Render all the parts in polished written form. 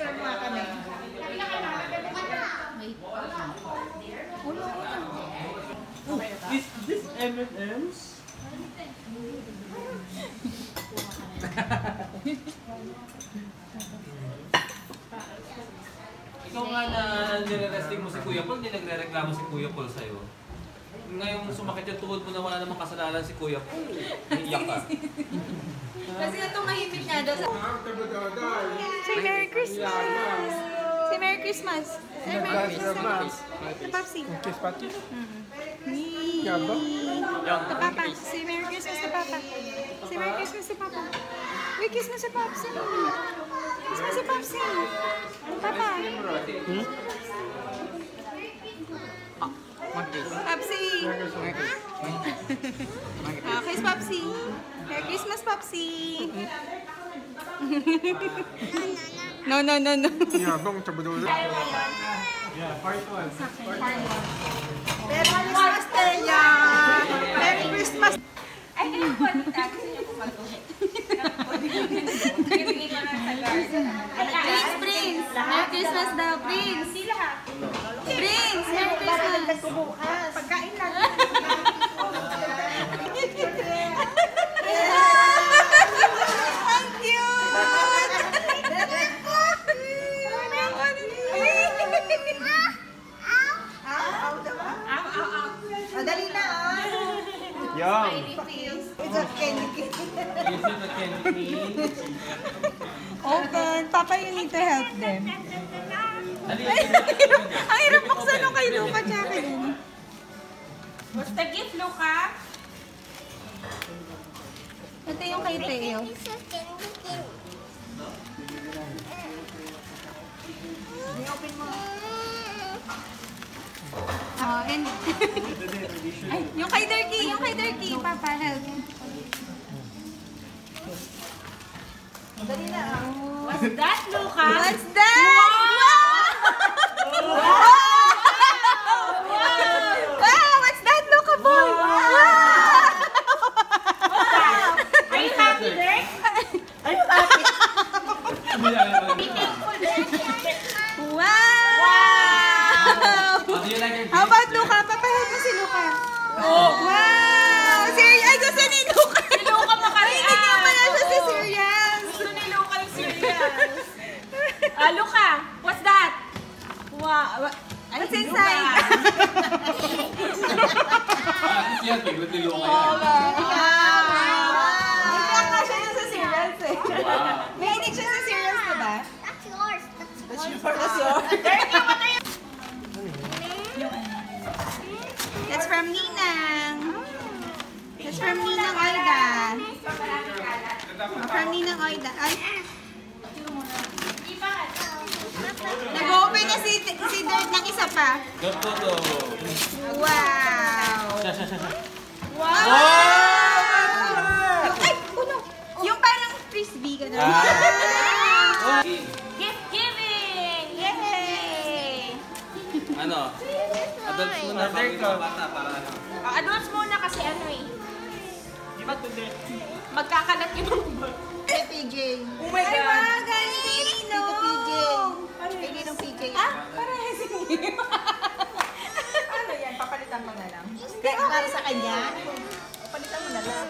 Picture mo kami. Is this M&M's? Ikaw nga na nire-resting mo si Kuya Paul, hindi nagre-reklamo si Kuya Paul sa'yo. Ngayong sumakit yung tuhod mo na wala namang kasalanan si Kuya Paul, iiyak ka. Kasi na tumahimik nga daw sa... Say Merry Christmas! Say Merry Christmas! Say Merry Christmas! Sa Papsi. Kiss Pati? Sa Papa. Say Merry Christmas sa Papa. Say Merry Christmas sa Papa. Uy, kiss mo sa Papsi. Kiss mo sa Papsi. Papa. Papsi. Kiss Papsi. Merry Christmas, Papsi. No. Yabang tabado. Yeah, part 1. Merry Christmas, Teya! Merry Christmas! Ay, ayun po, dito. Gusto niyo po mag-uwi. Bibigay ko na sa garden. Prince. Merry Christmas daw, Prince. Hindi lahat. Prince, Merry Christmas. Bukas. Pagkain lang. Ang cute! O, dali na, Yum! It's a candy. Is it a candy? Open. Papa, you need to help them. Dali, Ang hirap buksan nung kay Luca Jacqueline. What's the gift, Luca? Ito yung kay Teo. I-open mo. Oh, and... Ay, yung kay Durkee, Papa, help. Dali na, What's that, Luca? What's that? Wow! Wow! What's that, Luca boy? Wow! Are you happy, Dirk? Are you happy? Be thankful, Dirk. Wow! Do you like your How about Luca? Papahelp mo si Luca. Oh! Wow! Serious? Ay, gusto ni Luca. Si Luca makarinig. Hindi niya pala siya si serious. Gusto ni Luca yung serious. Luca, what's that? Wow. What's inside? Yan, piglet ni Luca yan. Wow! Hindi siya yung sa serious eh. Wow. Mahilig siya sa serious, diba? That's yours. That's from Ninang. That's from Ninang Oida. From Ninang Oida. Ay, nag-open na si Dirt ng isa pa. Ganto to. Wow! Wow! Ay, puno! Yung parang frisbee, gano'n. Gift giving! Yay! Ano? Adults muna bago yung mga bata para ano? Adults muna kasi ano eh. Magkakalat yung Kay PJ. Oh my Ay, God. wow! Galing kay Nino! PJ. Kay Ninong PJ. Ah, parehas hindi. Ano yan? Papalitan mo na lang. Kaya para sa kanya, papalitan mo na lang.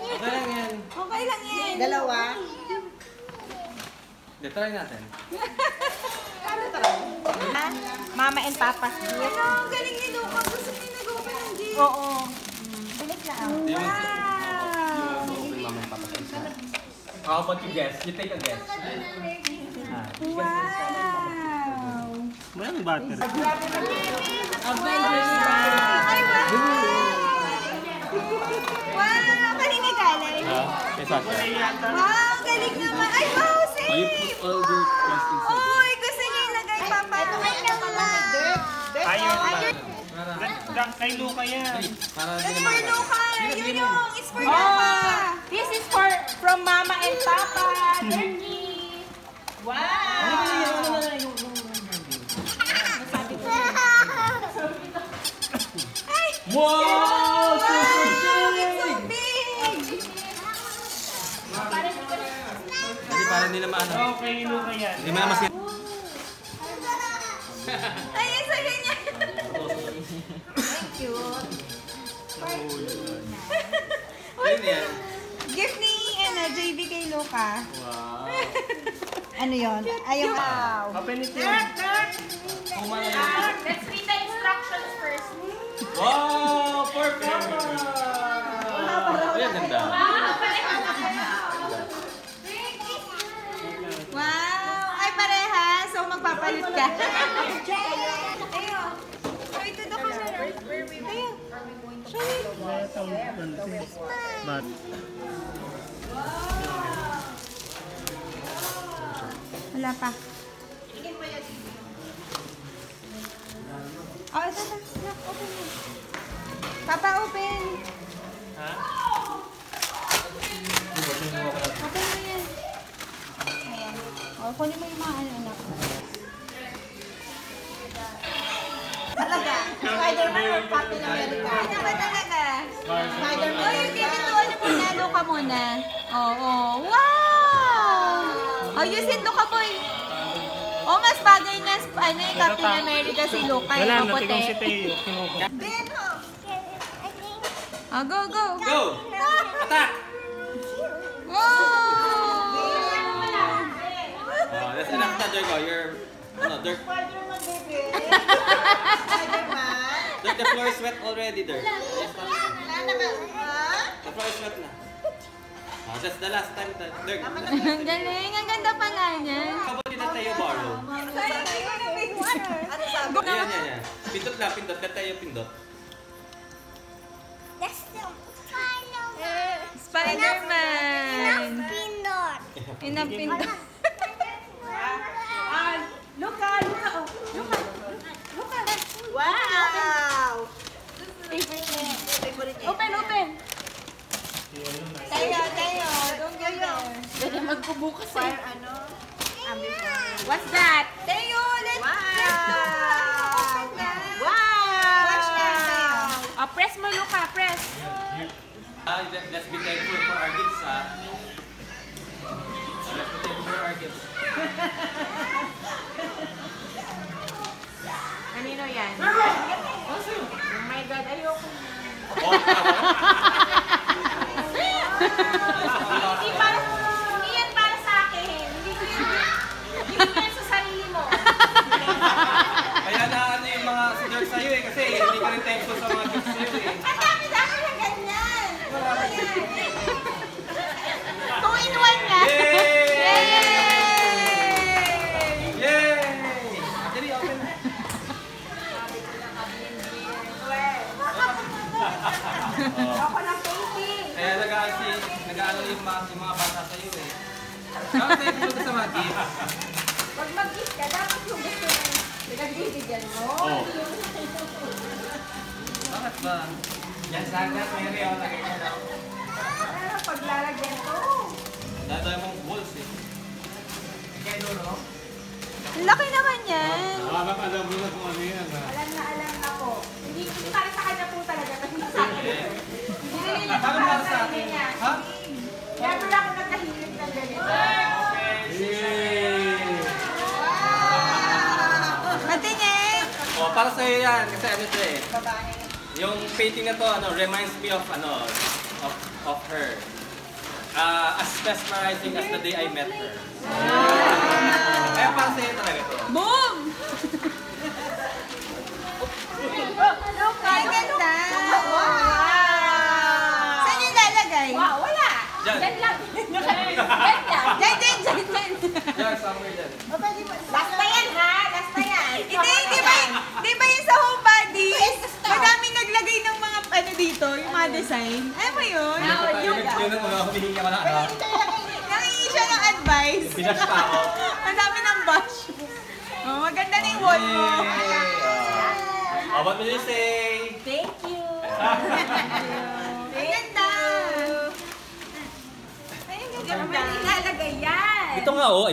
Okay lang yan. Okay lang yan. Dalawa. Try natin. Mama and Papa's gift. Ano, ang galing ni Luca. Gusto niya nag-open ng gift. Oo. Bilik na. Do you want to Wow! open mama and papa's gift? How about you guess? You take a guess. Wow! Walang butter. Ay, wow! Wow! Kanina galing? Kay Sasha. Wow! Galing naman! Ay, wow! You Safe! put all your trust inside. Uy! Gusto niya ilagay papa. Ito kay Kamala. Ayaw na. Kay Luca yan. Para It's hindi for naman. Luca! Yun yung! It's for Luca! This is from Mama and Papa. Turkey. Wow! Wow! So It's so big! big! Hindi para hindi na maano. Okay, Luca yan. Hindi mo na mas Ay, sa ganyan. Thank you. Ayun yan. Gift ni JB kay Luca. Wow. Ano yun? Ayaw. Open it yun. Kumana yan. Let's read the instructions first. Wow! Perfect! Ayan, ganda. Wow! Ay, pareha. So, magpapalit ka. Ayo. So, ito daw ka na. Ayo. But, Wala pa. Oh, ito na. Look, open mo. Papa, open. ha? Open mo yan. Ayan. O, kunin mo yung mga anak. Talaga. Spider-Man or Captain America? Ano ba talaga? Spider-Man. Oh, yung dito, ano muna? Luka muna. Oo. Wow! Oh, yusin Luka boy. Oh, mas bagay na ano yung Captain America si Luka. Wala, Yung natigong si puti. Teo. Kinuha. Oh, go, go. Go! Attack! Wow! Oh, that's enough na, Dirk. Oh, you're... Ano, Dirk? Spider-Man, baby. Spider-Man. Dirk, the floor is wet already, Dirk. Ha? The floor is wet na. Oh, that's the last time, Dirk. Ang galing. Ang ganda pala niya. How about you let tayo borrow? Ano sabi? Ayan, yan, yan. Pindot lang, pindot. Let tayo pindot. Spider-Man. Inampindot. Luka, oh. Wow! Favorite niya. Open, open. Tayo. Don't go there. Dali magbubukas Fire, ano? What's that? Tayo, let's Wow! open that. Wow! Watch that, Tayo. Oh, press mo, Luka, press. Let's be thankful for our gifts, ha? Let's be thankful for our gifts. Kanino yan? Oh my God, ayoko. Oh, Hindi para, hindi yan para sa akin. Hindi ko yan sa sarili mo. kaya na ano yung mga si Dirk sa'yo eh, kasi hindi ka rin thankful sa mga gifts sa'yo eh. Ang dami-dami na ganyan. Two in one nga. Yay! Yay! Yay! Actually, open na. Ako ng painting. Kaya nag-ano yung mga bata sa'yo eh. Kaya thankful ka sa mga gifts. Pag mag-gift ka, dapat yung gusto mo pinagbibigyan mo. Oo. Bakit ba? Yan sa akin, Mary, ako lagay mo daw. Pero paglalagyan ko, Dada mong balls eh. Kaya no? Ang laki naman yan. Alam mo na kung ano yan, ha? alam na ko. Hindi para sa kanya po talaga, kasi hindi sa akin. Bakit para sa akin? Ha? Kaya wala ako nagkahilig ng ganito. Patingin. Oh, para sa'yo yan. Kasi ano siya eh. Yung painting na to, reminds me of, of her. As mesmerizing as the day I met her. Kaya para sa'yo talaga to. Boom! Ay, ganda. Saan yung lalagay? Wow, wala. Diyan. Yan lang. Yan lang. Diyan. Diyan, somewhere dyan. Last na yan, ha? Last na yan. Di ba yung sa home bodies? Madami naglagay ng mga ano dito, yung mga design. Ano ba yun? Yun ang mga humihingi ka na. Nangingi siya ng advice. Pinash pa ako. Ang dami ng bash. Oh, maganda na yung wall mo. Oh, what will you say? Thank you. Ang ganda. Ay, ang ganda. Ilalagay yan. Ito nga oh.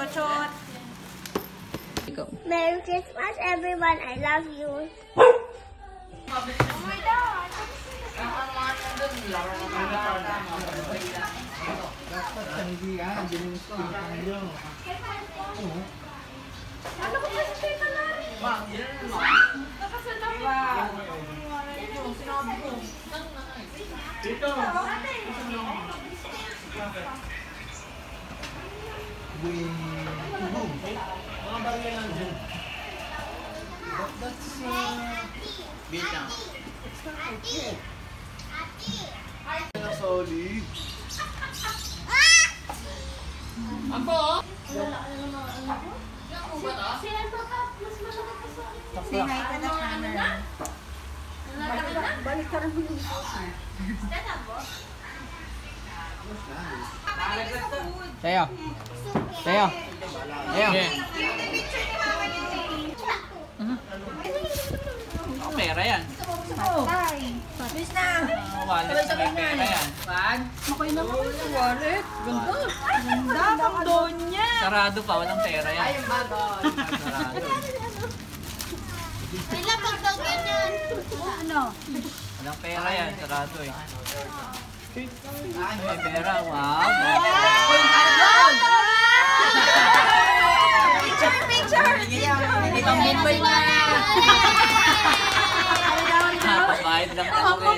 Chot. Merry Christmas, everyone. I love you. Oh my God. Dapat hindi yan. Dinilis ko yung tayo. Ano ko pa si Tita Lari? Dito. Mga barya lang dyan. That's beat down. Solid. Say hi to the camera. Tayo. Tayo. Tayo. Oh, pera yan. Please na. Wallet na may pera yan. Okay na ako sa wallet. Ganda. Ganda. Ang donya. Sarado pa, walang pera yan. Sarado. Sila pag daw ganyan. Ano? Walang pera yan, sarado eh. Ay, may pera. Wow. Picture, picture. Itong Bitcoin na. Pabayad lang ako eh.